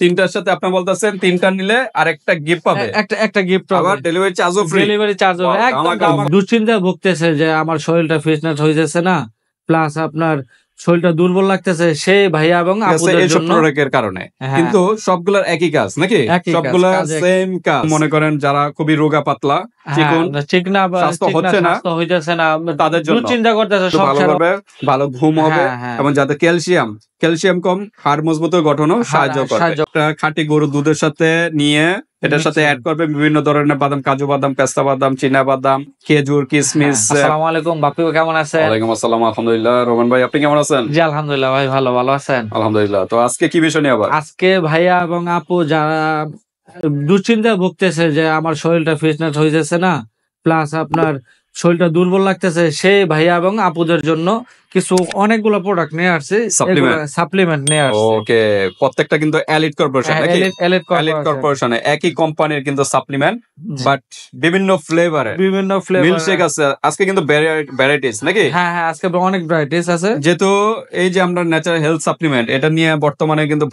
তিনটার সাথে আপনি বলতেছেন তিনটা নিলে আরেকটা গিফট পাবে, একটা গিফট পাবে, আবার ডেলিভারি চার্জও ফ্রি। ডেলিভারি চার্জ হবে। একদম দুশ্চিন্তায় ভুগতেছে যে আমার শরীরটা ফিটনেস হইতেছে না, প্লাস আপনার শরীরটা দুর্বল লাগতেছে, সেই ভাইয়া এবং আপুদের এইসব জন্য প্রোডাক্টের কারণে। কিন্তু সবগুলোর একই কাজ নাকি? সবগুলা সেম কাজ। মনে করেন যারা খুবই রোগা পাতলা, ঠিক না, স্বাস্থ্য হচ্ছে না, হইতেছে না, তাদের জন্য দুশ্চিন্তা করতেছে, ভালো হবে, ভালো ঘুম হবে এবং যাদের ক্যালসিয়াম কম, হাড় মজবুত গঠনও সাহায্য করে। একটা খাঁটি গরুর দুধের সাথে নিয়ে এটার সাথে অ্যাড করবে বিভিন্ন ধরনের বাদাম, কাজু বাদাম, পেস্তা বাদাম, চীনা বাদাম, খেজুর, কিশমিশ। আসসালামু আলাইকুম বাপু, কেমন আছেন? ওয়ালাইকুম আসসালাম, আলহামদুলিল্লাহ। রোমান ভাই, আপনি কেমন আছেন? জি আলহামদুলিল্লাহ ভাই, ভালো আছেন? আলহামদুলিল্লাহ। তো আজকে কি বিষয় নিয়ে আবার? আজকে ভাইয়া এবং আপু যারা দুশ্চিন্তায় ভুগতেছে যে আমার শরীরটা ফিটনেস হইতেছে না, প্লাস আপনার শরীরটা দুর্বল লাগতেছে, সেই ভাইয়া এবং আপুদের জন্য কিছু অনেকগুলো প্রোডাক্ট নিয়ে আসছে, সাপ্লিমেন্ট নিয়ে আসছে। ওকে, প্রত্যেকটা কিন্তু এলিট কর্পোরেশন, এলিট কর্পোরেশনে একই কোম্পানির কিন্তু সাপ্লিমেন্ট, বাট বিভিন্ন ফ্লেভারে, মিল্কশেক আছে। আজকে কিন্তু ভ্যারাইটিস নাকি? হ্যাঁ, আজকে অনেক ভ্যারাইটিস আছে। যেহেতু এই যে আমরা ন্যাচারাল হেলথ সাপ্লিমেন্ট, এটা নিয়ে বর্তমানে কিন্তু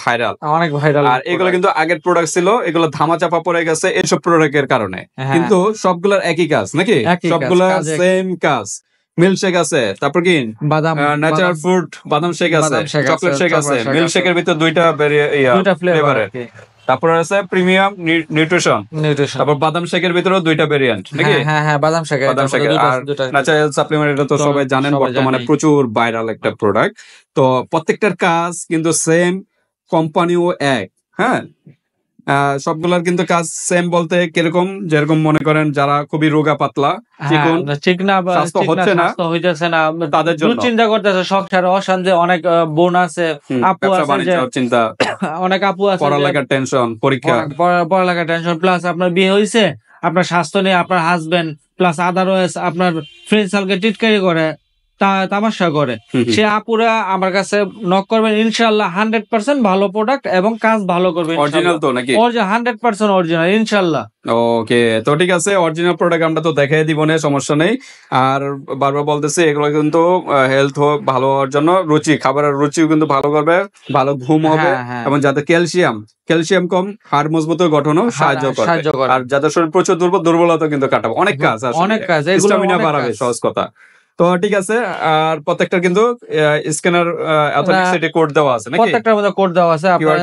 অনেক ভাইরাল। আর এগুলো কিন্তু আগের প্রোডাক্ট ছিল, এগুলো ধামাচাপা পড়ে গেছে এইসব প্রোডাক্টের কারণে। কিন্তু সবগুলোর একই কাজ নাকি? সবগুলা সেম কাজ। মিল্কশেক আছে, তারপর কি বাদাম, ন্যাচারাল ফ্রুট বাদাম শেক আছে, চকলেট শেক আছে। মিল্কশেকের ভিতরে দুইটা ফ্লেভার। তারপরে আছে প্রিমিয়াম নিউট্রিশন, তারপর বাদাম শেকের ভিতরে দুইটা ভেরিয়েন্ট নাকি? হ্যাঁ, বাদাম শেক আর ন্যাচারাল সাপ্লিমেন্ট, এটা তো সবাই জানেন, বর্তমানে প্রচুর ভাইরাল একটা প্রোডাক্ট। তো প্রত্যেকটার কাজ কিন্তু সেম, কোম্পানিও এক। হ্যাঁ, সবগুলার কিন্তু কাজ সেম বলতে কিরকম, যেরকম মনে করেন যারা খুবই রোগা পাতলা, ঠিক না, স্বাস্থ্য হচ্ছে না, হইতেছে না, তাদের জন্য চিন্তা করতেছে, সংসারে অশান্তি, অনেক বোন আছে, আপু আছে, চিন্তা, অনেক আপু আছে, পড়ালেখার টেনশন, পড়ালেখার টেনশন, প্লাস আপনার বিয়ে হয়েছে, আপনার স্বাস্থ্য নিয়ে আপনার হাজবেন্ড প্লাস আদারওয়াইজ আপনার ফ্রেন্ড সার্কেল টিটকারি করে, তামাশা করে, সে আপুরা আমার কাছে নক করবেন, ইনশাআল্লাহ 100% ভালো প্রোডাক্ট এবং কাজ ভালো করবে। অরিজিনাল তো নাকি? 100% অরিজিনাল ইনশাআল্লাহ। ওকে, তো ঠিক আছে, অরিজিনাল প্রোডাক্ট আমরা তো দেখাই দিব না, সমস্যা নেই। আর বারবার বলতেছি, এগুলো কিন্তু হেলথ ভালো হওয়ার জন্য, খাবারের রুচিও কিন্তু ভালো করবে, ভালো ঘুম হবে এবং যাদের ক্যালসিয়াম কম, হাড় মজবুত গঠনও সাহায্য করে। আর যাদের শরীর প্রচুর দুর্বলতা কিন্তু কাটাবে, অনেক কাজ, স্টামিনা বাড়াবে, সহজ কথা। তো ঠিক আছে, আর প্রত্যেকটা কিন্তু স্ক্যানার অথেন্টিসিটি কোড দেওয়া আছে নাকি? প্রত্যেকটার মধ্যে কোড দেওয়া আছে, আপনারা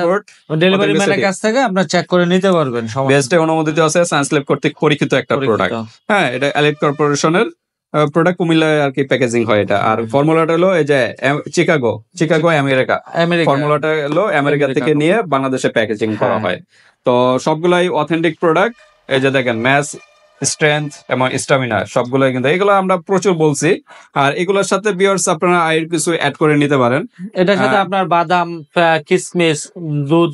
ডেলিভারি ম্যানের কাছ থেকে আপনারা চেক করে নিতে পারবেন। বেস্টে অনুমোদিত আছে, সায়েন্স ল্যাব কর্তৃক পরীক্ষিত একটা প্রোডাক্ট। হ্যাঁ, এটা এলিট কর্পোরেশনের প্রোডাক্ট, কুমিল্লায় আর কি প্যাকেজিং হয় এটা। আর ফর্মুলাটা হলো এই যে চিকাগো আমেরিকা, ফর্মুলাটা হলো আমেরিকা থেকে নিয়ে বাংলাদেশে প্যাকেজিং করা হয়। তো সবগুলাই অথেন্টিক প্রোডাক্ট। এই যে দেখেন, ম্যাচ, স্ট্রেংথ এবং স্টামিনা সবগুলোই কিন্তু, এগুলো আমরা প্রচুর বলছি। আর এগুলোর সাথে ভিউয়ার্স আপনারা আয়ের কিছু অ্যাড করে নিতে পারেন। এটার সাথে আপনার বাদাম, কিশমিশ, দুধ,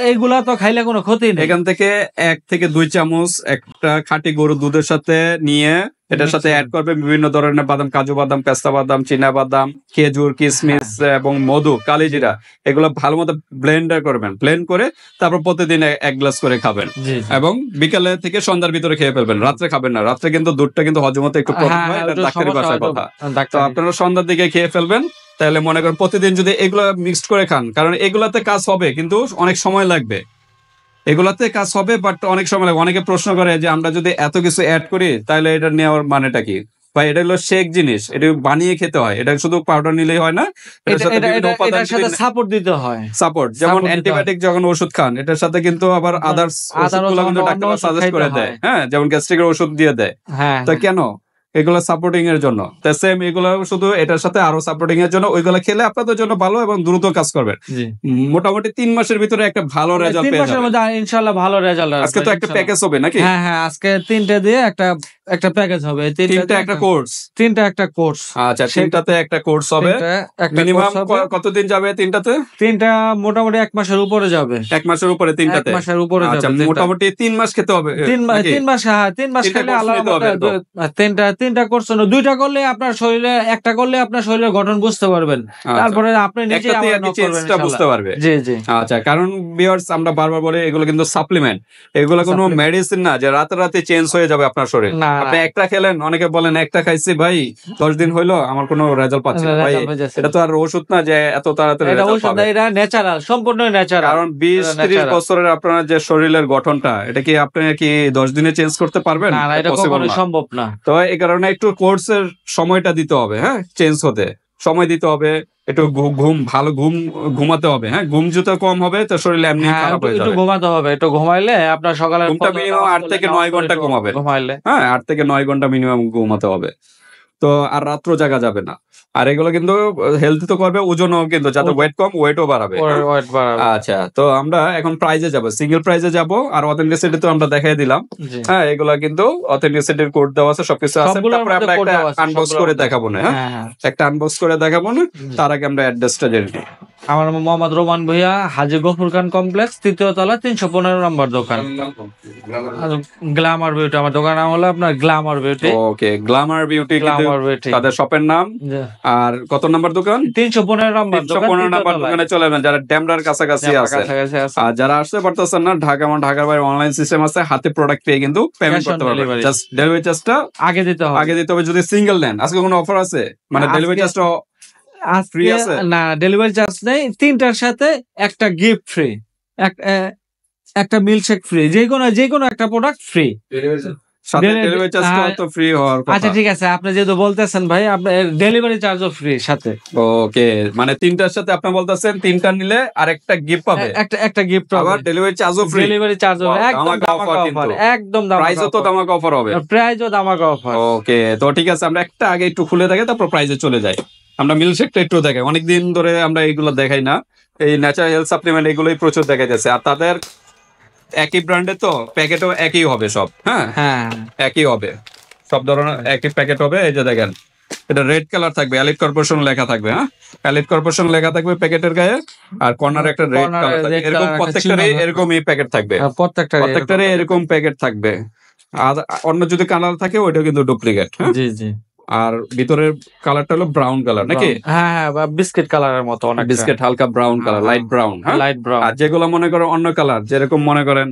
এইগুলা তো খাইলে কোনো ক্ষতি নেই। এখান থেকে 1 থেকে 2 চামচ একটা খাঁটি গরুর দুধের সাথে নিয়ে এটার সাথে অ্যাড করবে বিভিন্ন ধরনের বাদাম, কাজু বাদাম, পেস্তা বাদাম, চীনা বাদাম, খেজুর, কিশমিশ এবং মধু, কালিজিরা, এগুলো ভালো মতো ব্লেন্ড করে তারপর প্রতিদিন 1 গ্লাস করে খাবেন এবং বিকালে থেকে সন্ধ্যার ভিতরে খেয়ে ফেলবেন। রাত্রে খাবেন না, রাত্রে কিন্তু দুধটা কিন্তু হজম হতে একটু প্রবলেম হয়, এটা ডাক্তারি ভাষার কথা। তো আপনারা সন্ধ্যার দিকে খেয়ে ফেলবেন। তাহলে মনে করেন প্রতিদিন যদি এগুলো মিক্সড করে খান, কারণ এগুলাতে কাজ হবে কিন্তু অনেক সময় লাগবে, এগুলাতে কাজ হবে বাট অনেক সময় লাগবে। অনেকে প্রশ্ন করে যে আমরা যদি এত কিছু অ্যাড করি তাহলে এটা নেওয়ার মানেটা কি? ভাই, এটা হলো শেক জিনিস, এটা বানিয়ে খেতে হয়, এটা শুধু পাউডার নিলেই হয় না, এটার সাথে সাপোর্ট দিতে হয়। সাপোর্ট, যেমন অ্যান্টিবায়োটিক যখন ওষুধ খান, এটার সাথে কিন্তু আবার আদার্স ওষুধগুলো কিন্তু ডাক্তার সাজেস্ট করে দেয়। হ্যাঁ, যেমন গ্যাস্ট্রিকের ওষুধ দিয়ে দেয়। তা কেন? এগুলো সাপোর্টিং এর জন্য। সেম এগুলো শুধু এটার সাথে আরো সাপোর্টিং এর জন্য, ওইগুলো খেলে আপনাদের জন্য ভালো এবং দ্রুত কাজ করবে। মোটামুটি 3 মাসের ভিতরে একটা ভালো রেজাল্ট পেয়ে যাবেন। 3 মাসের মধ্যে ইনশাআল্লাহ ভালো রেজাল্ট আসবে। আজকে তো একটা প্যাকেজ হবে নাকি? হ্যাঁ, আজকে 3টে দিয়ে একটা প্যাকেজ হবে। তিনটা একটা কোর্স। আচ্ছা, তিনটাতে একটা কোর্স হবে। মিনিমাম কতদিন যাবে তিনটাতে? তিনটা মোটামুটি 1 মাসের উপরে যাবে। 1 মাসের উপরে তিনটাতে? 1 মাসের উপরে যাবে। আচ্ছা, মোটামুটি 3 মাস খেতে হবে। 3 মাস, হ্যাঁ 3 মাস খেলে আলাদা। তিনটা কোর্স না, 2টা করলে আপনার শরীরে, একটা করলে আপনার শরীরের গঠন বুঝতে পারবেন, তারপরে আপনি নিজে বুঝতে পারবে। জি। আচ্ছা, কারণ ভিউয়ার্স আমরা বারবার বলি এগুলো কিন্তু সাপ্লিমেন্ট, এগুলো কোনো মেডিসিন না যে রাতে চেঞ্জ হয়ে যাবে আপনার শরীর। না, আপনি একটা খেলেন, অনেকে বলেন একটা খাইছি ভাই 10 দিন হইলো আমার কোনো রেজাল্ট পাচ্ছি না ভাই, এটা তো আর ওষুধ না যে এত তাড়াতাড়ি এটা রেজাল্ট ওষুধ না, পাবে। এটা ন্যাচারাল, সম্পূর্ণ ন্যাচারাল। কারণ 20-30 বছরের আপনার যে শরীরের গঠনটা, এটা কি আপনি কি 10 দিনে চেঞ্জ করতে পারবেন? না না, এটা Possible কখনোই না। সম্ভব না। তো এই কারণে একটু কোর্সের সময়টা দিতে হবে, হ্যাঁ, চেঞ্জ হতে সময় দিতে হবে, একটু ভালো ঘুমাতে হবে, হ্যাঁ, ঘুম যত কম হবে তো শরীর এমনি হ্যাঁ, খারাপ হয়ে একটু যাবে। ঘুমাতে হবে, একটু ঘুমাইলে আপনার সকালে ঘুমটা মিনিমাম 8 থেকে 9 ঘন্টা ঘুমাবেন, ঘুমাইলে। হ্যাঁ 8 থেকে 9 ঘন্টা মিনিমাম ঘুমাতে হবে। তো আর রাত্র জাগা যাবে না। আর এগুলো কিন্তু হেলথি তো করবে, ওজনও কিন্তু যাতে ওয়েট কম ওয়েটও বাড়াবে। ওয়েট বাড়াবে। আচ্ছা, তো আমরা এখন প্রাইজে যাব, সিঙ্গেল প্রাইজে যাব। আর অথেন্টিসিটি তো আমরা দেখাই দিলাম, জি। হ্যাঁ, এগুলা কিন্তু অথেন্টিসিটির কোড দেওয়া আছে, সবকিছু আছে। সবগুলোর তারপরে মধ্যে আমরা code একটা দেওয়া আছে, আনবক্স সবগুলোর করে মধ্যে। দেখাবো না, হ্যাঁ, হ্যাঁ হ্যাঁ। একটা আনবক্স করে দেখাবো না, তার আগে আমরা অ্যাড্রেসটা জেনে নিই। আমার নাম মোহাম্মদ রোমান ভুঁইয়া, হাজী গফুর খান কমপ্লেক্স, 3য় তলা, 315 নম্বর দোকান, গ্ল্যামার বিউটি। আমার দোকান নাম হলো আপনার গ্ল্যামার বিউটি। ওকে, গ্ল্যামার বিউটি কিন্তু গ্ল্যামার বিউটি তাদের শপের নাম। আর কত নাম্বার দোকান? 315 নম্বর দোকান, 315 নাম্বার দোকানে চলে যাবেন যারা ড্যামরার কাছাকাছি আছে। কাছাকাছি আছে। আর যারা আসতে পারতেছেন না, ঢাকার বাইরে অনলাইন সিস্টেম আছে, হাতে প্রোডাক্ট পেয়ে কিন্তু পেমেন্ট Cash on করতে পারবেন। delivery। জাস্ট ডেলিভারি চার্জটা আগে দিতে হবে। আগে দিতে হবে যদি সিঙ্গেল নেন। আজকে কোনো অফার আছে? মানে আজকে- ডেলিভারি চার্জটা free আজকে আছে? না, ডেলিভারি চার্জ নেই, 3টার সাথে একটা গিফট ফ্রি, একটা মিল্কশেক ফ্রি, যে কোনো একটা প্রোডাক্ট ফ্রি। সাথে Delivery- ডেলিভারি চার্জটা তো ফ্রি হওয়ার আচ্ছা কথা। ঠিক আছে, আপনি যেহেতু বলতেছেন ভাই, আপনার ডেলিভারি চার্জও ফ্রি সাথে। ওকে, মানে 3টার সাথে আপনি বলতেছেন 3টা নিলে আরেকটা গিফট পাবে, একটা গিফট আবার ডেলিভারি চার্জও ফ্রি। ডেলিভারি চার্জও Wow, একদম ধামাকা দামাকা offer অফার, কিন্তু। একদম প্রাইসও তো ধামাকা অফার হবে। প্রাইসও দামাকা অফার। ওকে, তো ঠিক আছে, আমরা একটা আগে একটু খুলে দেখে তারপর প্রাইসে চলে যাই। আমরা মিল্কশেকটা একটু দেখাই, অনেকদিন ধরে আমরা এগুলো দেখাই না। এই ন্যাচারাল হেলথ সাপ্লিমেন্ট এগুলোই প্রচুর দেখা যাচ্ছে। আর তাদের একই ব্র্যান্ডে তো প্যাকেটও একই হবে সব, হ্যাঁ হ্যাঁ, একই হবে, সব ধরনের একই প্যাকেট হবে। এই যে দেখেন, এটা রেড কালার থাকবে, এলিট কর্পোরেশন লেখা থাকবে, হ্যাঁ, এলিট কর্পোরেশন লেখা থাকবে প্যাকেটের গায়ে। আর কর্নারে একটা রেড Corner এ কালার থাকবে। red এরকম color একটা প্রত্যেকটারই চিহ্ন এরকমই প্যাকেট থাকবে, প্রত্যেকটারই এরকম প্যাকেট থাকবে। আর অন্য যদি কালার থাকে ওইটা কিন্তু ডুপ্লিকেট, হ্যাঁ। জি জি। আর ভিতরের কালারটা হলো ব্রাউন কালার নাকি? হ্যাঁ হ্যাঁ, বিস্কিট কালারের মতো, অনেক বিস্কিট হালকা ব্রাউন কালার, লাইট ব্রাউন, হ্যাঁ। Light brown. আর যেগুলো মনে করো অন্য কালার, যেরকম মনে করেন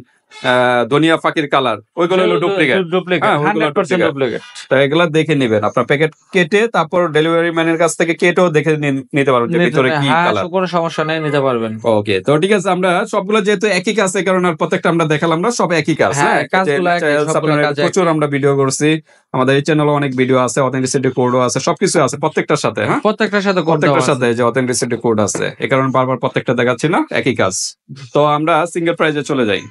ধনিয়া ফাকির কালার, ওইগুলো হলো ডুপ্লিকেট। হ্যাঁ, ওগুলো 100% duplicate। ডুপ্লিকেট। তো এগুলা দেখে নেবেন, আপনার প্যাকেট কেটে তারপর ডেলিভারি ম্যানের কাছ থেকে কেটেও দেখে নিতে পারবেন যে ভিতরে কি হ্যাঁ, কালার। কোনো সমস্যা নেই, নিতে পারবেন। ওকে, তো ঠিক আছে, আমরা সবগুলো যেহেতু একই কাজ, এই কারণে আর প্রত্যেকটা আমরা দেখালাম না, সব একই কাজ। হ্যাঁ, হ্যাঁ, কাজগুলো একই, যে সবগুলো supplement কাজ একই। প্রচুর আমরা ভিডিও করছি, আমাদের এই চ্যানেলে অনেক ভিডিও আছে, অথেন্টিসিটি কোডও আছে, সবকিছু আছে প্রত্যেকটার সাথে, হ্যাঁ, প্রত্যেকটার সাথে প্রত্যেকটার সাথে যে অথেন্টিসিটি কোড আছে, এই কারণে বারবার প্রত্যেকটা দেখাচ্ছি না, একই কাজ। তো আমরা সিঙ্গেল প্রাইজে চলে যাই।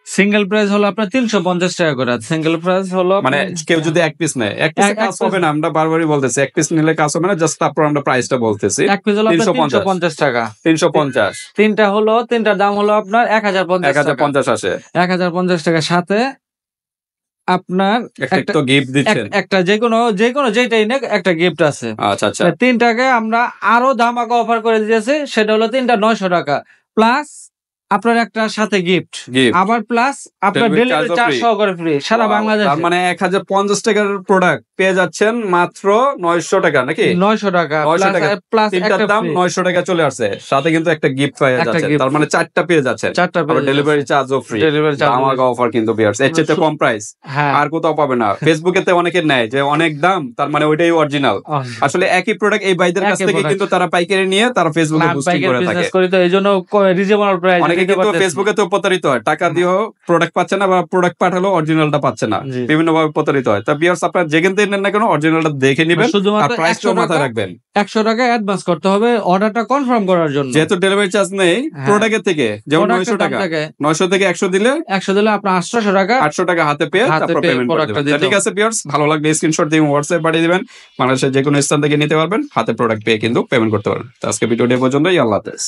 সিঙ্গেল প্রাইস হলো আপনার 350 টাকা করে। সিঙ্গেল প্রাইস হলো মানে কেউ যদি এক পিস নেয়, এক পিস কাজ হবে না, আমরা বারবারই বলতেছি এক পিস নিলে কাজ হবে না, জাস্ট তারপর আমরা প্রাইসটা বলতেছি। এক পিস হলো 350 টাকা। 350, তিনটার দাম হলো আপনার 1050 টাকা। 1050 আসে। 1050 টাকার সাথে আপনার একটা তো গিফট দিচ্ছেন। একটা যেকোনো যেটাই না, একটা গিফট আছে। আচ্ছা আচ্ছা, 3টাকে আমরা আরো ধামাকা অফার করে দিয়েছি, সেটা হলো 3টা 900 টাকা প্লাস আপনার একটা সাথে গিফট, গিফট আবার প্লাস আপনার Delivery ডেলিভারি charge ও চার্জ free। সহকারে ফ্রি সারা বাংলাদেশে। তার মানে 1050 টাকার প্রোডাক্ট পেয়ে যাচ্ছেন মাত্র 900 টাকা নাকি? 900 টাকা 900 টাকা। প্লাস তিনটার একটা দাম free। 900 টাকা চলে আসছে, সাথে কিন্তু একটা গিফট পেয়ে একটা যাচ্ছেন, gift। তার মানে 4টা পেয়ে যাচ্ছেন। 4টা আবার ডেলিভারি চার্জও ফ্রি, ডেলিভারি চার্জ। আমাকে অফার কিন্তু বিয়ার্স, এর চেয়ে কম প্রাইস হ্যাঁ, আর কোথাও পাবে না। ফেসবুকেতে অনেকে নেয় যে অনেক দাম, তার মানে ওইটাই অরিজিনাল। আসলে একই প্রোডাক্ট এই ভাইদের কাছ একই থেকে product। কিন্তু তারা পাইকারি নিয়ে তারা ফেসবুকে না, পোস্টিং বাইকের করে থাকে। বিজনেস করি তো এইজন্য রিজনেবল প্রাইস অনেকে কিন্তু ফেসবুকে তো প্রতারিত হয়, টাকা দিয়েও প্রোডাক্ট পাচ্ছে না, বা প্রোডাক্ট পাঠালেও অরিজিনালটা পাচ্ছে না, জি। বিভিন্ন ভাবে প্রতারিত হয়। তা বিয়ার্স, আপনারা যেখান থেকে নেন না কেন অরিজিনালটা দেখে নেবেন, আর শুধুমাত্র প্রাইসটা 100 মাথায় টাকা রাখবেন। 100 টাকা অ্যাডভান্স করতে হবে অর্ডারটা কনফার্ম করার জন্য। যেহেতু ডেলিভারি চার্জ নেই হ্যাঁ। প্রোডাক্টের থেকে, যেমন Product 900 এর দাম টাকা, থেকে 900 থেকে 100 দিলে 100 দিলে আপনার 800 টাকা 800 টাকা হাতে পেয়ে হাতে তারপর পেয়ে পেমেন্ট করে product টা দেবেন। তা দিতে ঠিক আছে বিয়ার্স, ভালো লাগলে স্ক্রিনশট দিয়ে হোয়াটসঅ্যাপ পাঠিয়ে দিবেন, বাংলাদেশের যে কোনো স্থান থেকে নিতে পারবেন, হাতে প্রোডাক্ট পেয়ে কিন্তু পেমেন্ট করতে পারবেন। তো আজকে ভিডিওটি এ পর্যন্তই, আল্লাহ হাফেজ।